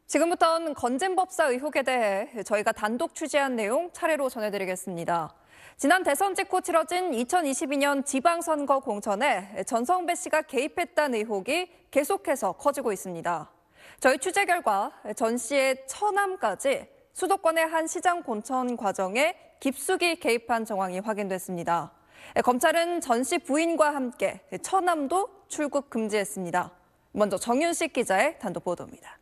지금부터는 건진법사 의혹에 대해 저희가 단독 취재한 내용 차례로 전해드리겠습니다. 지난 대선 직후 치러진 2022년 지방선거 공천에 전성배 씨가 개입했다는 의혹이 계속해서 커지고 있습니다. 저희 취재 결과 전 씨의 처남까지 수도권의 한 시장 공천 과정에 깊숙이 개입한 정황이 확인됐습니다. 검찰은 전 씨 부인과 함께 처남도 출국 금지했습니다. 먼저 정윤식 기자의 단독 보도입니다.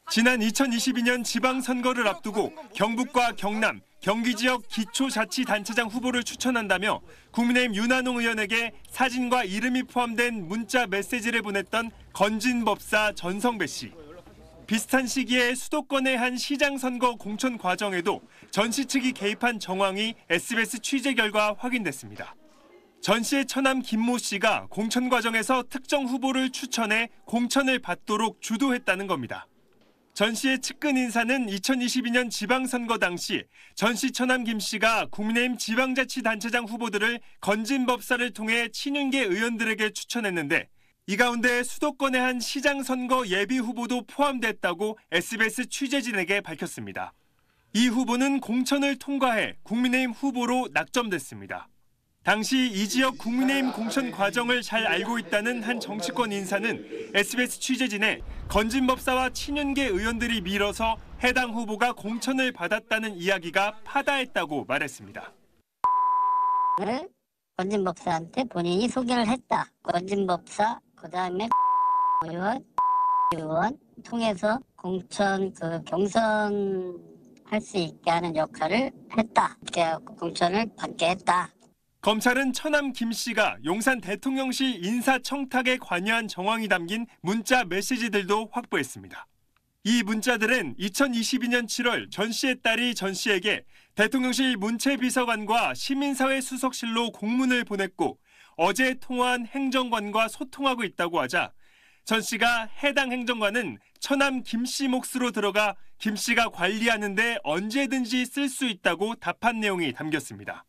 지난 2022년 지방선거를 앞두고 경북과 경남, 경기 지역 기초자치단체장 후보를 추천한다며 국민의힘 윤한홍 의원에게 사진과 이름이 포함된 문자 메시지를 보냈던 건진법사 전성배 씨. 비슷한 시기에 수도권의 한 시장선거 공천 과정에도 전 씨 측이 개입한 정황이 SBS 취재 결과 확인됐습니다. 전 씨의 처남 김모 씨가 공천 과정에서 특정 후보를 추천해 공천을 받도록 주도했다는 겁니다. 전 씨의 측근 인사는 2022년 지방선거 당시 전 씨 처남 김 씨가 국민의힘 지방자치단체장 후보들을 건진법사를 통해 친윤계 의원들에게 추천했는데 이 가운데 수도권의 한 시장선거 예비 후보도 포함됐다고 SBS 취재진에게 밝혔습니다. 이 후보는 공천을 통과해 국민의힘 후보로 낙점됐습니다. 당시 이 지역 국민의힘 공천 과정을 잘 알고 있다는 한 정치권 인사는 SBS 취재진에 건진법사와 친윤계 의원들이 밀어서 해당 후보가 공천을 받았다는 이야기가 파다했다고 말했습니다. 건진법사한테 본인이 소개를 했다. 건진법사, 그다음에 의원 통해서 공천 경선할 수 있게 하는 역할을 했다. 그래갖고 공천을 받게 했다. 검찰은 처남 김 씨가 용산 대통령실 인사청탁에 관여한 정황이 담긴 문자 메시지들도 확보했습니다. 이 문자들은 2022년 7월 전 씨의 딸이 전 씨에게 대통령실 문체비서관과 시민사회 수석실로 공문을 보냈고 어제 통화한 행정관과 소통하고 있다고 하자 전 씨가 해당 행정관은 처남 김 씨 몫으로 들어가 김 씨가 관리하는데 언제든지 쓸 수 있다고 답한 내용이 담겼습니다.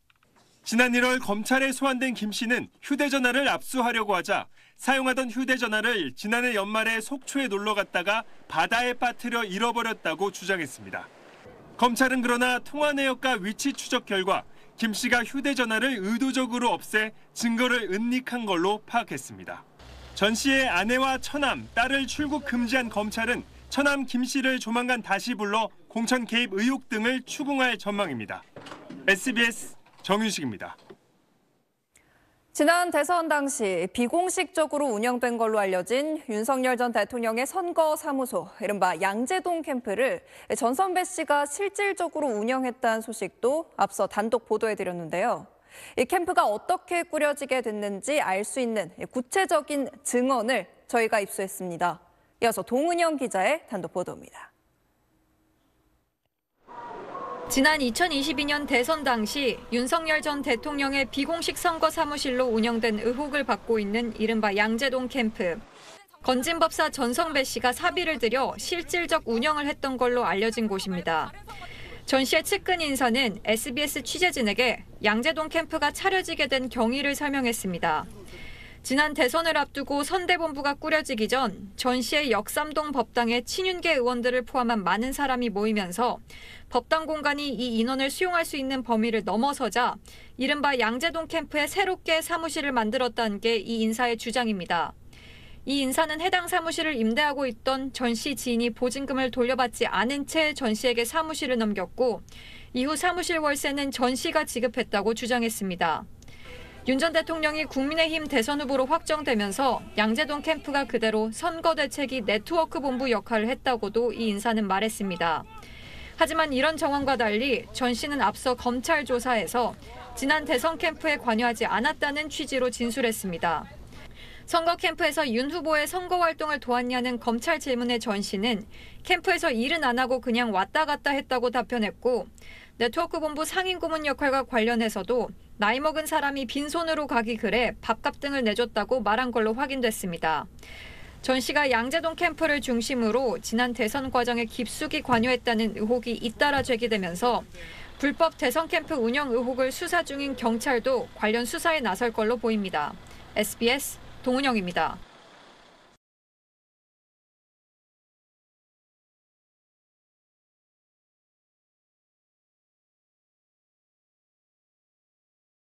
지난 1월 검찰에 소환된 김 씨는 휴대전화를 압수하려고 하자 사용하던 휴대전화를 지난해 연말에 속초에 놀러 갔다가 바다에 빠뜨려 잃어버렸다고 주장했습니다. 검찰은 그러나 통화 내역과 위치 추적 결과 김 씨가 휴대전화를 의도적으로 없애 증거를 은닉한 걸로 파악했습니다. 전 씨의 아내와 처남, 딸을 출국 금지한 검찰은 처남 김 씨를 조만간 다시 불러 공천 개입 의혹 등을 추궁할 전망입니다. SBS 정윤식입니다. 지난 대선 당시 비공식적으로 운영된 걸로 알려진 윤석열 전 대통령의 선거사무소, 이른바 양재동 캠프를 전성배 씨가 실질적으로 운영했다는 소식도 앞서 단독 보도해드렸는데요. 이 캠프가 어떻게 꾸려지게 됐는지 알 수 있는 구체적인 증언을 저희가 입수했습니다. 이어서 동은영 기자의 단독 보도입니다. 지난 2022년 대선 당시 윤석열 전 대통령의 비공식 선거 사무실로 운영된 의혹을 받고 있는 이른바 양재동 캠프. 건진법사 전성배 씨가 사비를 들여 실질적 운영을 했던 걸로 알려진 곳입니다. 전 씨의 측근 인사는 SBS 취재진에게 양재동 캠프가 차려지게 된 경위를 설명했습니다. 지난 대선을 앞두고 선대본부가 꾸려지기 전 씨의 역삼동 법당에 친윤계 의원들을 포함한 많은 사람이 모이면서 법당 공간이 이 인원을 수용할 수 있는 범위를 넘어서자 이른바 양재동 캠프에 새롭게 사무실을 만들었다는 게 이 인사의 주장입니다. 이 인사는 해당 사무실을 임대하고 있던 전 씨 지인이 보증금을 돌려받지 않은 채 전 씨에게 사무실을 넘겼고 이후 사무실 월세는 전 씨가 지급했다고 주장했습니다. 윤 전 대통령이 국민의힘 대선 후보로 확정되면서 양재동 캠프가 그대로 선거대책위 네트워크 본부 역할을 했다고도 이 인사는 말했습니다. 하지만 이런 정황과 달리 전 씨는 앞서 검찰 조사에서 지난 대선 캠프에 관여하지 않았다는 취지로 진술했습니다. 선거 캠프에서 윤 후보의 선거 활동을 도왔냐는 검찰 질문에 전 씨는 캠프에서 일은 안 하고 그냥 왔다 갔다 했다고 답변했고 네트워크 본부 상임고문 역할과 관련해서도 나이 먹은 사람이 빈손으로 가기 그래 밥값 등을 내줬다고 말한 걸로 확인됐습니다. 전 씨가 양재동 캠프를 중심으로 지난 대선 과정에 깊숙이 관여했다는 의혹이 잇따라 제기되면서 불법 대선 캠프 운영 의혹을 수사 중인 경찰도 관련 수사에 나설 걸로 보입니다. SBS 동은영입니다.